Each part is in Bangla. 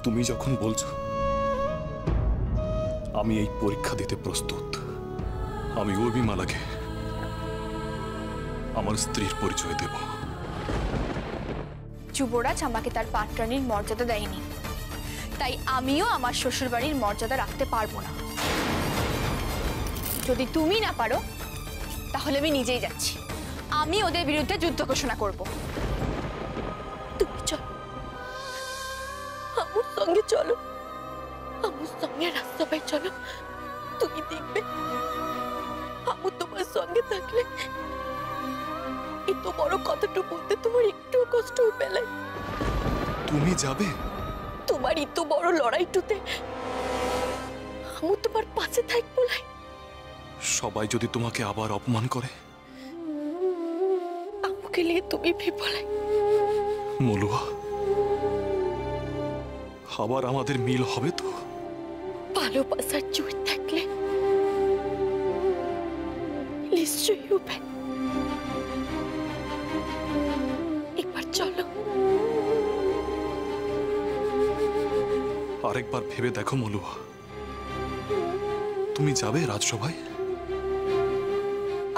তুমি যখন বলছো আমি এই পরীক্ষা দিতে প্রস্তুত, আমি উর্মিমালাকে আমার স্ত্রীর পরিচয় দেব। যুবরাজ আমাকে তার পাটরানীর মর্যাদা দেয়নি, তাই আমিও আমার শ্বশুরবাড়ির মর্যাদা রাখতে পারবো না। যদি তুমি না পারো তাহলে আমি নিজেই যাচ্ছি, আমি ওদের বিরুদ্ধে যুদ্ধ ঘোষণা করব। তুমি চলো, আমার সঙ্গে চলো, আমার সঙ্গে রাজসভায় চলো। তুমি দেখবে আমি তোমার সঙ্গে থাকলে এত বড় কথাটা বলতে তোমার একটু কষ্ট হবে না। তুমি যাবে? তোমার এত বড় লড়াইটুতে আমি তোমার পাশে থাকবো না। সবাই যদি তোমাকে আবার অপমান করে? আমাকে নিয়ে তুমি ভেবলাই। মলুয়া, আবার আমাদের মিল হবে তো? ভালোবাসার জোর থাকলে নিশ্চয়ই হবে। এবার চলো। আরেকবার ভেবে দেখো মলুয়া, তুমি যাবে রাজসভায়?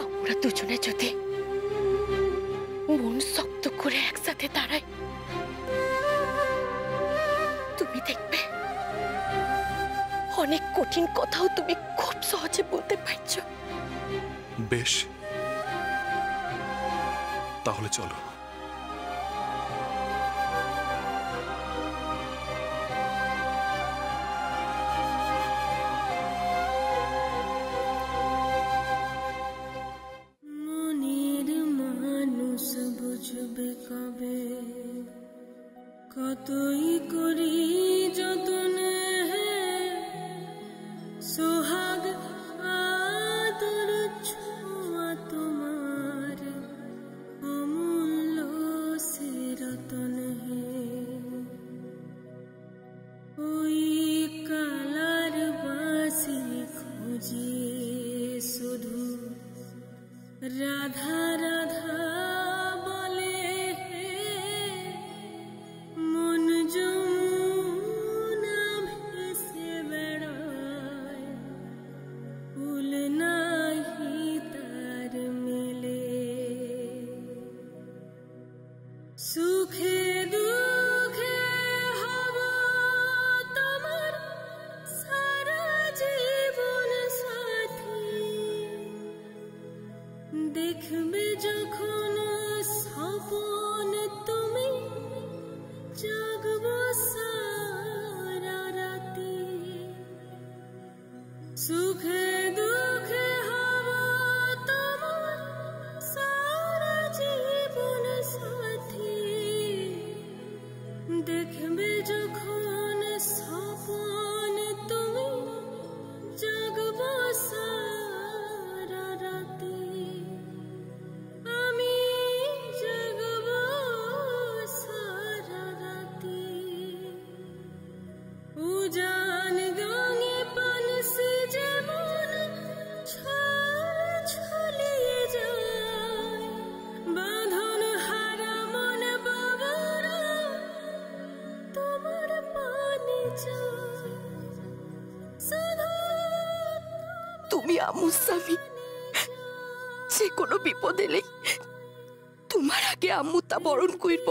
আমরা দুজনে যদি মন শক্ত করে একসাথে দাঁড়াই, তুমি দেখবে অনেক কঠিন কথাও তুমি খুব সহজে বলতে পারছো। বেশ, তাহলে চলো। মনের মানুষ বুঝবে কবে, কতই করি যতন সোহাগ আদর ছোঁয়া তোমার অমূল্য সে রতন হে। ওই কালার বাসি খুঁজে শুধু রাধা রাধা বলে মন যমুনা ভেসে বেড়ায়, ফুল নাহি তার মেলে। সুখে দুঃখে হব তোমার সারা জীবন সাথী, দেখবে যখন স্বপন তুমি জাগব সারা রাতি। সুখে দুঃখে হব তোমার সারা জীবন সাথী, দেখবে যখন স্বপন তুমি জাগব সারা রাতি। আমি জাগব সারা রাতি। উজান গাঙে পানসি যেমন ছলিয়ে যায়, বাঁধন হারা মন বাবারা তোমার পানে চায়। তুমি আমার স্বামী, যে কোনো বিপদ এলেই তোমার আগে আম্মু তা বরণ করব।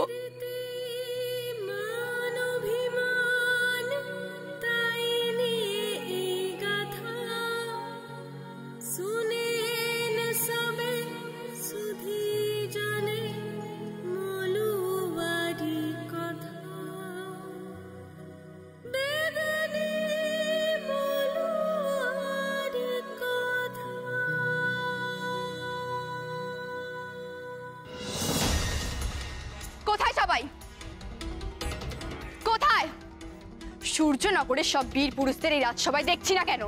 মান অভিমান তাই নিয়ে এই গাথা, শুনেন সবে শুধু জানে মলুয়ারি কথা। বেদনে মলুয়ারি কথা। কোথায় সবাই? কোথায়? সূর্যনগরের সব বীর পুরুষদের এই রাজসভায় দেখছি না কেন?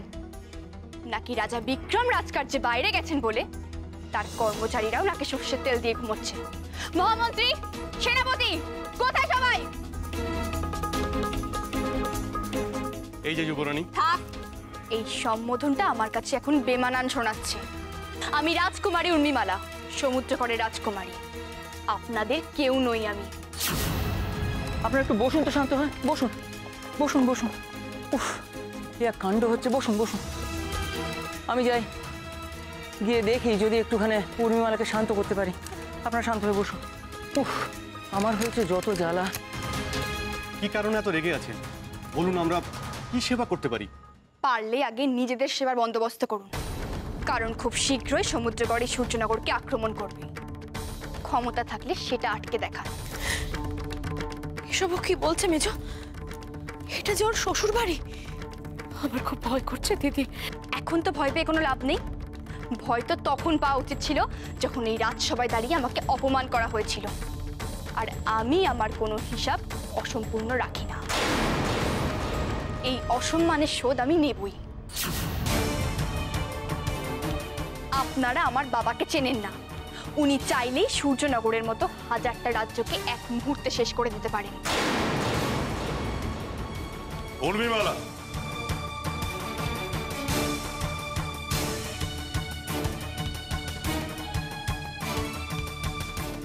নাকি রাজা বিক্রম রাজকার্যে বাইরে গেছেন বলে তার কর্মচারীরাও নাকি সর্ষের তেল দিয়ে ঘুমোচ্ছে? মহামন্ত্রী, সেনাপতি, কোথায় সবাই? এই যে যুবরানী। থাক, এই সম্বোধনটা আমার কাছে এখন বেমানান শোনাচ্ছে। আমি রাজকুমারী উর্মিমালা, সমুদ্রকরের রাজকুমারী। আপনাদের কেউ নই আমি। আপনারা একটু বসুন তো শান্ত হয়, বসুন। বসুন বসুন। উফ, এক কাণ্ড হচ্ছে। বসুন বসুন, আমি যাই, গিয়ে দেখি যদি একটুখানি উর্মিমালাকে শান্ত করতে পারি। আপনারা শান্ত হয়ে বসুন। উফ, আমার হয়েছে যত জ্বালা। কি কারণে এত রেগে আছেন বলুন, আমরা কি সেবা করতে পারি? পারলে আগে নিজেদের সেবার বন্দোবস্ত করুন, কারণ খুব শীঘ্রই সমুদ্রগড়ে সূর্যনগরকে আক্রমণ করবে। ক্ষমতা থাকলে সেটা আটকে দেখান। এসব কি বলছে মেজো? এটা যে ওর শ্বশুর বাড়ি। আমার খুব ভয় করছে দিদি। এখন তো ভয় পেয়ে কোনো লাভ নেই। ভয় তো তখন পাওয়া উচিত ছিল যখন এই রাজসভায় দাঁড়িয়ে আমাকে অপমান করা হয়েছিল। আর আমি আমার কোনো হিসাব অসম্পূর্ণ রাখি না। এই অসম্মানের শোধ আমি নেবই। আপনারা আমার বাবাকে চেনেন না। উনি চাইলেই সূর্যনগরের মতো হাজারটা রাজ্যকে এক মুহূর্তে শেষ করে দিতে পারেন। উর্মিমালা,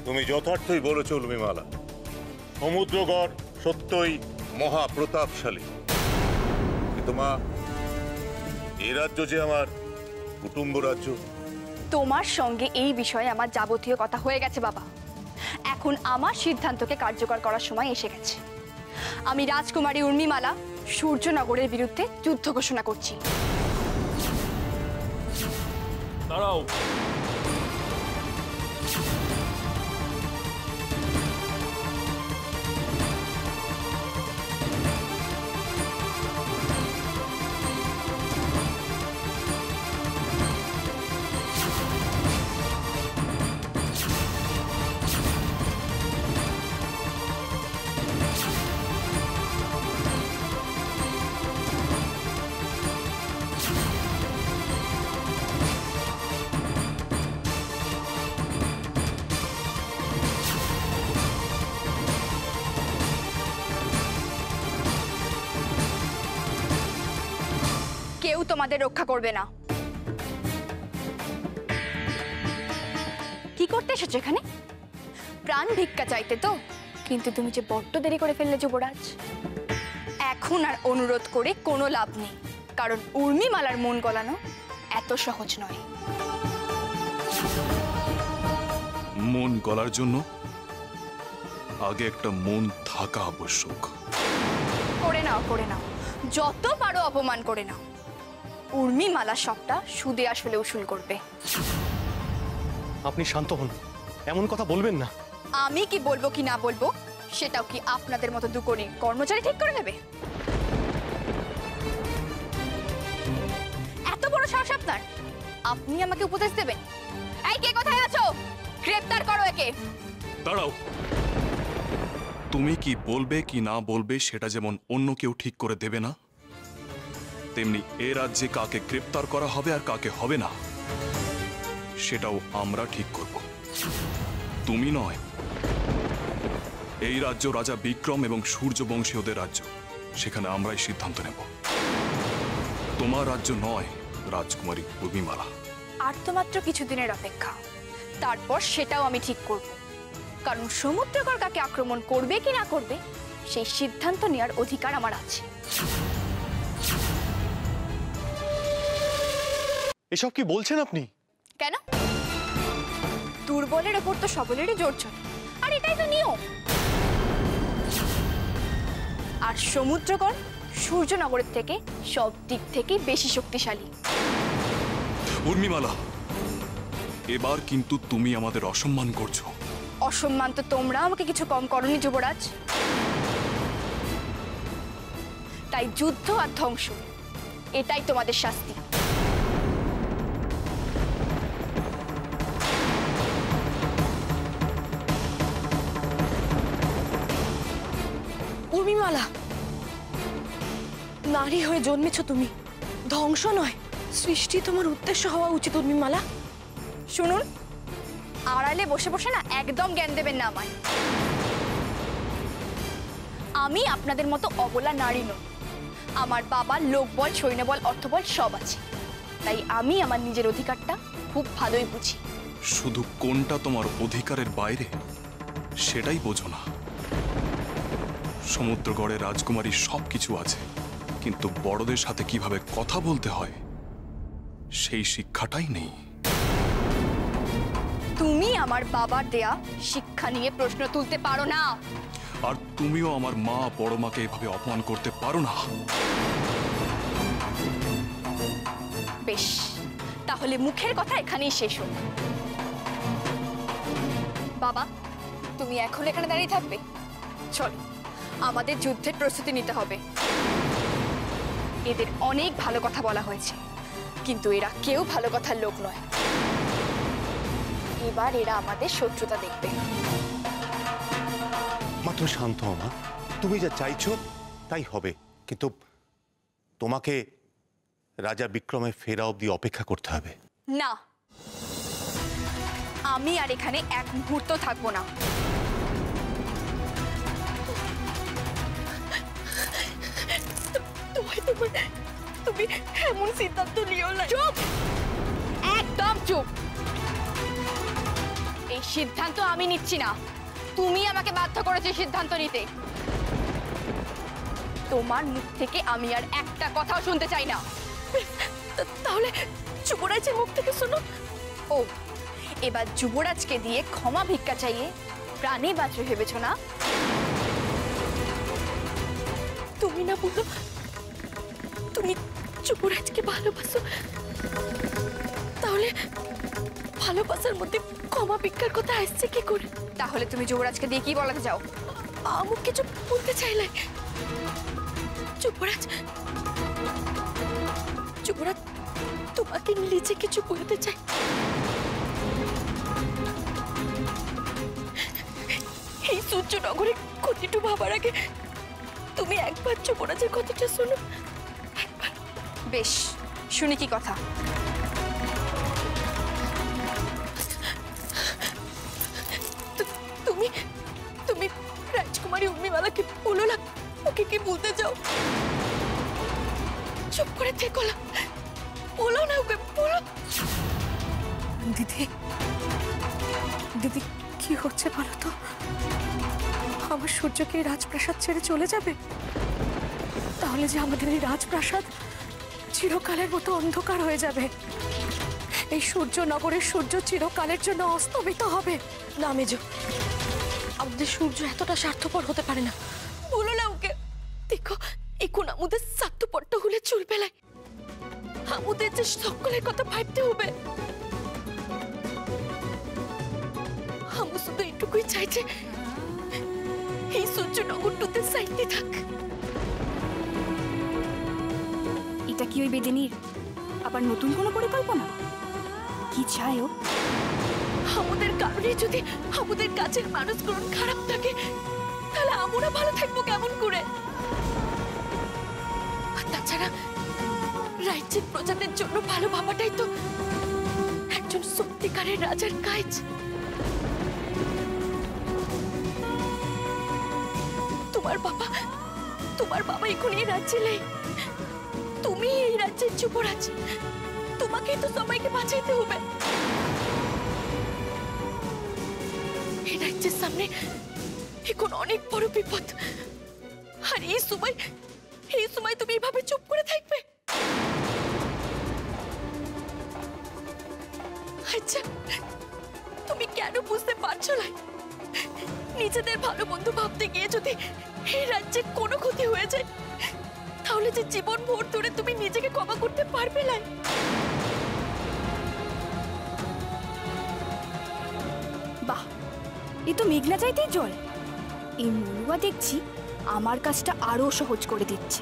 তুমি যথার্থই বলেছ উর্মিমালা। সমুদ্রগড় সত্যই মহাপ্রতাপশালী, কিন্তু মা, এই রাজ্য যে আমার কুটুম্ব রাজ্য। তোমার সঙ্গে এই বিষয়ে আমার যাবতীয় কথা হয়ে গেছে বাবা। এখন আমার সিদ্ধান্তকে কার্যকর করার সময় এসে গেছে। আমি রাজকুমারী উর্মিমালা সূর্যনগরের বিরুদ্ধে যুদ্ধ ঘোষণা করছি। দাঁড়াও। কেউ তোমাদের রক্ষা করবে না। কি করতে এসেছো এখানে? প্রাণ ভিক্ষা চাইতে তো? কিন্তু তুমি যে বড্ড দেরি করে ফেললে যুবরাজ। এখন আর অনুরোধ করে কোনো লাভ নেই, কারণ উর্মিমালার মন গলানো এত সহজ নয়। মন গলার জন্য আগে একটা মন থাকা আবশ্যক। করে নাও, করে নাও, যত পারো অপমান করে নাও। উর্মিমালা সবটা সুদে আসলে উসুল করবে। আপনি শান্ত হন, এমন কথা বলবেন না। আমি কি বলবো কি না বলবো সেটাও কি আপনাদের মতো দুকড়ি কর্মচারী ঠিক করে নেবে? এত বড় সাহস আপনার? আপনি আমাকে উপদেশ দেবেন? এই, কে কোথায় আছো? গ্রেফতার করো একে। দাঁড়াও। তুমি কি বলবে কি না বলবে সেটা যেমন অন্য কেউ ঠিক করে দেবে না, তেমনি এ রাজ্যে কাকে গ্রেপ্তার করা হবে আর কাকে হবে না সেটাও আমরা ঠিক করব। তুমি নয়, এই রাজ্য রাজা বিক্রম এবং সূর্যবংশীয়দের রাজ্য, সেখানে আমরাই সিদ্ধান্ত নেব। তোমার রাজ্য নয় রাজকুমারী উর্মিমালা। আর তো মাত্র কিছুদিনের অপেক্ষা, তারপর সেটাও আমি ঠিক করব। কারণ সমুদ্রগড় কাকে আক্রমণ করবে কি না করবে সেই সিদ্ধান্ত নেওয়ার অধিকার আমার আছে। এসব কি বলছেন আপনি? কেন? দুর্বলের ওপর তো সবলেরই জোর চলে, আর এটাই তো নিয়ম। আর সমুদ্রগড় সূর্যনগরের থেকে সব দিক থেকে বেশি শক্তিশালী। উর্মিমালা, এবার কিন্তু তুমি আমাদের অসম্মান করছো। অসম্মান তো তোমরা আমাকে কিছু কম করনি যুবরাজ। তাই যুদ্ধ আর ধ্বংস, এটাই তোমাদের শাস্তি। উর্মিমালা, নারী হয়ে জন্মেছ তুমি, ধ্বংস নয় সৃষ্টি তোমার উদ্দেশ্য হওয়া উচিত। উর্মিমালা শুনুন, আড়ালে বসে বসে না একদম জ্ঞান দেবেন না আমায়। আমি আপনাদের মতো অবলা নারী নই। আমার বাবার লোকবল, সৈন্যবল, অর্থবল সব আছে। তাই আমি আমার নিজের অধিকারটা খুব ভালোই বুঝি। শুধু কোনটা তোমার অধিকারের বাইরে সেটাই বোঝো না। সমুদ্রগড়ে রাজকুমারী সবকিছু আছে, কিন্তু বড়দের সাথে কিভাবে কথা বলতে হয় সেই শিক্ষাটাই নেই। তুমি আমার বাবার দেয়া শিক্ষা নিয়ে প্রশ্ন তুলতে পারো না। আর তুমিও আমার মা বড় মাকে এভাবে অপমান করতে পারো না। বেশ, তাহলে মুখের কথা এখানেই শেষ হোক। বাবা, তুমি এখন এখানে দাঁড়িয়ে থাকবে? চলো, আমাদের যুদ্ধের প্রস্তুতি নিতে হবে। এদের অনেক ভালো কথা বলা হয়েছে, কিন্তু এরা কেউ ভালো কথার লোক নয়। এবার এরা আমাদের শত্রুতা দেখবে। মা তুমি শান্ত হও মা, তুমি যা চাইছো তাই হবে, কিন্তু তোমাকে রাজা বিক্রমে ফেরা অবধি অপেক্ষা করতে হবে। না, আমি আর এখানে এক মুহূর্ত থাকবো না। তুমি এমন সিদ্ধান্ত নিও না। চুপ, একদম চুপ। এই সিদ্ধান্ত আমি নিচ্ছি না, তুমি আমাকে বাধ্য করেছো সিদ্ধান্ত নিতে। তোমার মুখ থেকে আমি আর একটা কথাও শুনতে চাই না। তাহলে যুবরাজের মুখ থেকে শোনো। ও, এবার যুবরাজকে দিয়ে ক্ষমা ভিক্ষা চাইয়ে প্রাণে বাঁচবে ভেবেছ না? তুমি না বলো তুমি যুবরাজকে ভালোবাসো, তাহলে ভালোবাসার মধ্যে ক্ষমা ভিক্ষার কথা আসছে কি করে? তাহলে তুমি যুবরাজকে দিয়ে কি বলাতে চাও? আমি কিছু বলতে চাইলে যুবরাজ যুবরাজ তোমাকে নিজে কিছু বলতে চাই। এই সূর্যনগরে ক্ষতিটু ভাবার আগে তুমি একবার যুবরাজের কথাটা শোনো। বেশ, শুনি কি কথা। তুমি তুমি রাজকুমারী উর্মিমালাকে বলো না, ওকে কি বলতে চাও? চুপ করে থেকো না, বলো না ওকে, বলো। দিদি দিদি কি হচ্ছে বলো তো? আমার সূর্যকে এই রাজপ্রাসাদ ছেড়ে চলে যাবে? তাহলে যে আমাদের এই রাজপ্রাসাদ চিরকালের মতো অন্ধকার হয়ে যাবে। এই সূর্যনগরের সূর্য চিরকালের জন্য অস্তমিত হবে। না মেজো, আমাদের সূর্য এতটা স্বার্থপর হতে পারে না। বলো না ওকে। দেখো, এখন আমাদের স্বার্থপরটা হলে চলবে না। আমাদের যে সকলের কথা ভাবতে হবে। আমি শুধু এটুকুই চাইছি, এই সূর্যনগরটাতে শান্তি থাক। এটা কি ওই বেদিনীর আবার নতুন কোনো পরিকল্পনা? কি চাই ও? আমাদের কারণে যদি আমাদের কাছের মানুষগুলো খারাপ থাকে, তাহলে আমরা ভালো থাকবো কেমন করে? আর তাছাড়া রাজ্যের প্রজাদের জন্য ভালো ভাবাটাই তো একজন সত্যিকারের রাজার কাজ। তোমার বাবা এখন এই রাজ্যে নেই। তুমি এই রাজ্যের যুবরাজ, তোমাকেই তো সবাইকে বাঁচাইতে হবে। এই রাজ্যের সামনে এখন অনেক বড় বিপদ, আর এই সময় তুমি এভাবে চুপ করে থাকবে? আচ্ছা, তুমি কেন বুঝতে পারছো না? নিজেদের ভালো বন্ধু ভাবতে গিয়ে যদি এই রাজ্যের কোনো ক্ষতি হয়ে যায়, তাহলে যে জীবন ভোর ধরে তুমি নিজেকে ক্ষমা করতে পারবে না। বাহ, এ তো মেঘনা চাইতেই জল। এই মনুয়া দেখছি আমার কাজটা আরো সহজ করে দিচ্ছে।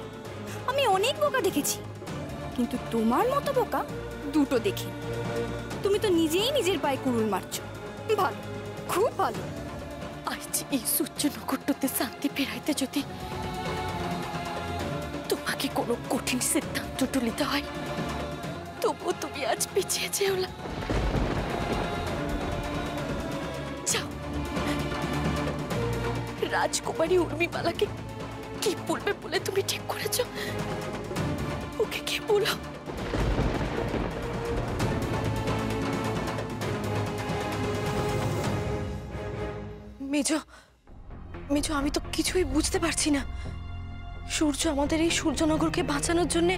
আমি অনেক বোকা দেখেছি, কিন্তু তোমার মতো বোকা দুটো দেখি। তুমি তো নিজেই নিজের পায়ে কুড়ুল মারছো। ভালো, খুব ভালো। আজ এই সূর্যনগরটাতে শান্তি ফেরাইতে যদি তোমাকে কোনো কঠিন সিদ্ধান্ত নিতে হয়, তবুও তুমি আজ পিছিয়ে যেও না। যাও, রাজকুমারী উর্মিমালাকে কি বলবে বলে তুমি ঠিক করেছো? ওকে কি বলো? মেজো, মেজো, আমি তো কিছুই বুঝতে পারছি না। সূর্য আমাদের এই সূর্যনগরকে বাঁচানোর জন্য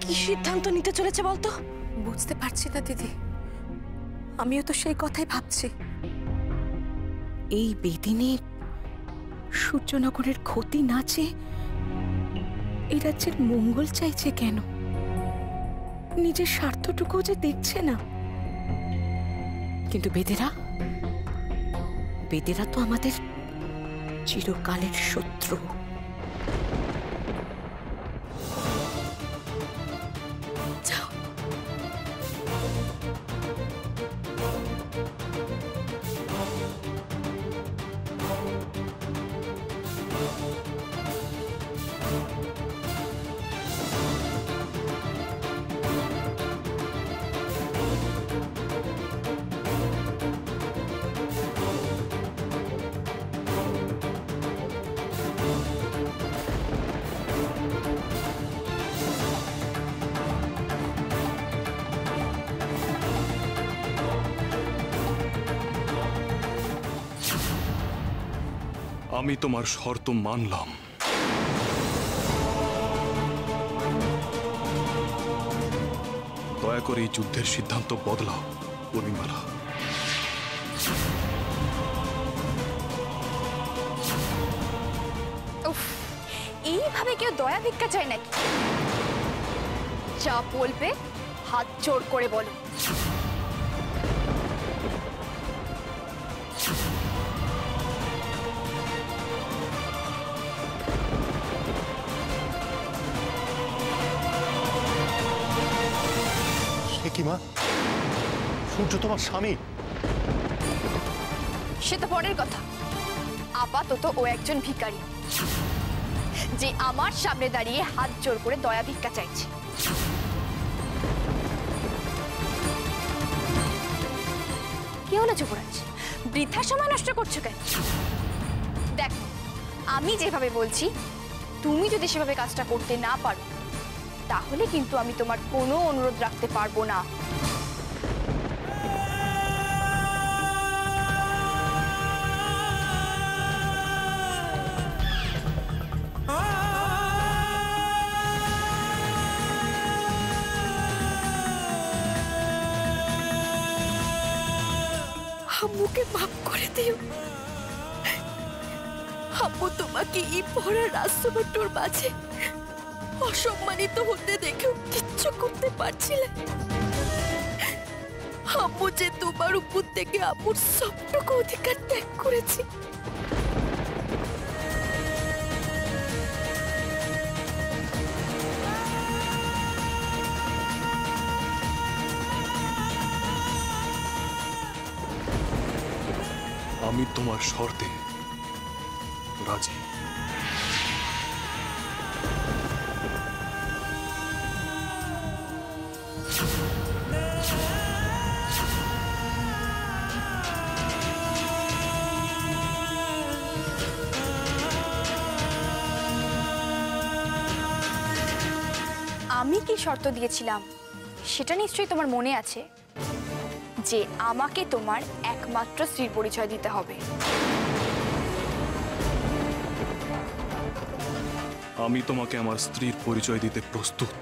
কি সিদ্ধান্ত নিতে চলেছে বলতো? বুঝতে পারছি না দিদি, আমিও তো সেই কথাই ভাবছি। এই বেদিনী সূর্যনগরের ক্ষতি না চেয়ে এই রাজ্যের মঙ্গল চাইছে কেন? নিজের স্বার্থটুকু যে দেখছে না। কিন্তু বেদেরা তো আমাদের চিরকালের শত্রু। যাও, আমি তোমার শর্ত মানলাম। দয়া করে এই যুদ্ধের সিদ্ধান্ত বদলাও উর্মিমালা। উফ, এইভাবে কেউ দয়া ভিক্ষা চায় নাকি? যা বলবে হাত জোর করে বলো। সে কি মা? সূর্য তোমার স্বামী। সে তো পরের কথা। আপাতত ও একজন ভিখারি, যে আমার সামনে দাঁড়িয়ে হাত জোর করে দয়া ভিক্ষা চাইছে। কি হলো যুবরাজ, বৃথা সময় নষ্ট করছো কেন? দেখো, আমি যেভাবে বলছি তুমি যদি সেভাবে কাজটা করতে না পারো, তাহলে কিন্তু আমি তোমার কোনো অনুরোধ রাখতে পারবো না। আম্মুকে মাফ করে দিও। আম্মু তোমাকে এই পড়া রাজসভার মাঝে অসম্মানিত হতে দেখেও কিচ্ছু করতে পারছিলে। আম্মু যে তোমার উপর থেকে আম্মুর সবটুকু অধিকার ত্যাগ করেছে। আমি তোমার শর্তে রাজি। আমি কি শর্ত দিয়েছিলাম সেটা নিশ্চয়ই তোমার মনে আছে, যে আমাকে তোমার একমাত্র স্ত্রীর পরিচয় দিতে হবে। আমি তোমাকে আমার স্ত্রীর পরিচয় দিতে প্রস্তুত।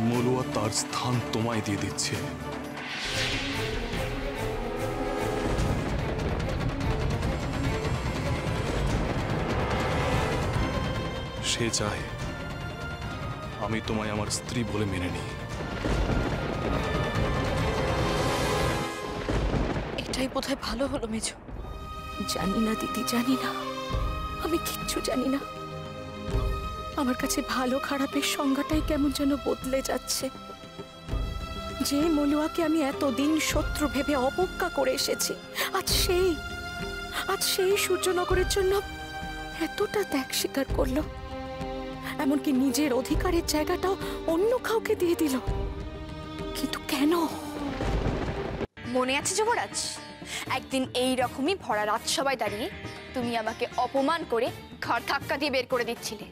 মলুয়া তার স্থান তোমায় দিয়ে দিচ্ছে। সে চায় আমি তোমায় আমার স্ত্রী বলে মেনে নিই। এটাই বোধহয় ভালো হলো মেজো। জানি না দিদি, জানি না, আমি কিচ্ছু জানি না। আমার কাছে ভালো খারাপের সংজ্ঞাটাই কেমন যেন বদলে যাচ্ছে। যে মলুয়াকে আমি এতদিন শত্রু ভেবে অবজ্ঞা করে এসেছি, আজ সেই সূর্যনগরের জন্য এতটা ত্যাগ স্বীকার করলো, এমনকি নিজের অধিকারের জায়গাটাও অন্য কাউকে দিয়ে দিল। কিন্তু কেন? মনে আছে যুবরাজ, একদিন এই রকমই ভরা রাজসভায় দাঁড়িয়ে তুমি আমাকে অপমান করে ঘর ধাক্কা দিয়ে বের করে দিচ্ছিলে।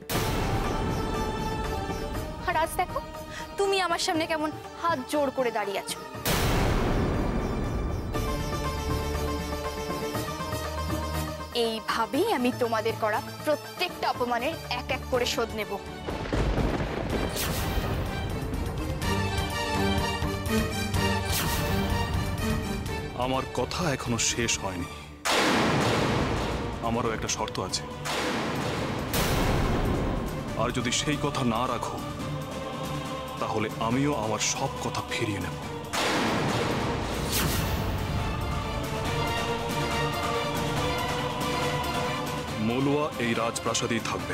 আর আজ দেখো, তুমি আমার সামনে কেমন হাত জোড় করে দাঁড়িয়ে আছো। এইভাবেই আমি তোমাদের করা প্রত্যেকটা অপমানের এক এক করে শোধ নেব। আমার কথা এখনো শেষ হয়নি। আমারও একটা শর্ত আছে, আর যদি সেই কথা না রাখো তাহলে আমিও আমার সব কথা ফিরিয়ে নেব। মলুয়া এই রাজপ্রাসাদেই থাকবে।